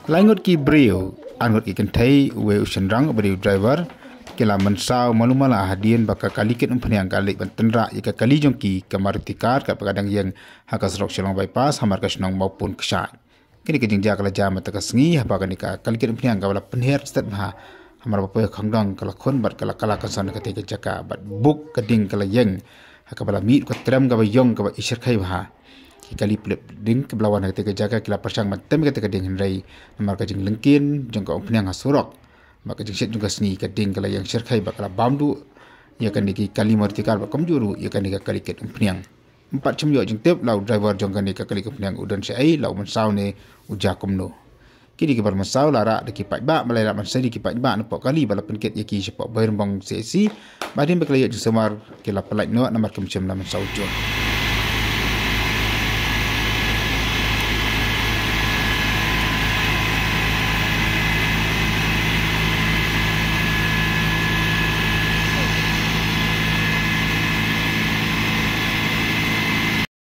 Langut ki brio, angut ki kentai we usenrang brio driver, kila mensau malu-mala hadian baka kaliket umpeniang kalik bantendra ika kali jongki kamartikar kat pakadang yang hakas rok Shillong bypass hamar kasnong maupun kesat. Kini kejeng ja kala jam mata kasngi haba kanika kaliket umpeniang kawala penher stat maha hamar bapa khangdang kala khon bat kala kasan ketika jaka bat buk keding kala yang hakabala mit ko tram ka bayong ka isir khai baha kali plep ding ke belawan ketika jaka kila persang matem ketika ding rai hamar kajeng lengkin jong ka umpeniang hasurok maka jengset juga seni keding kala yang syirkai bakala bamdu ia kan diki kali martikar bakam juru ia kan dika kali ket umpniang 4 jam yo jeng tep lau driver jong kan dika kali umpniang udan sei lau mensau ne uja kumno kini ke bar mensau lara diki pai ba malai la mensai diki pai ba napok kali bala penket yaki sepok bayar bang sesi badin bakala yo jeng semar kila pelai no namar kemcem la mensau jon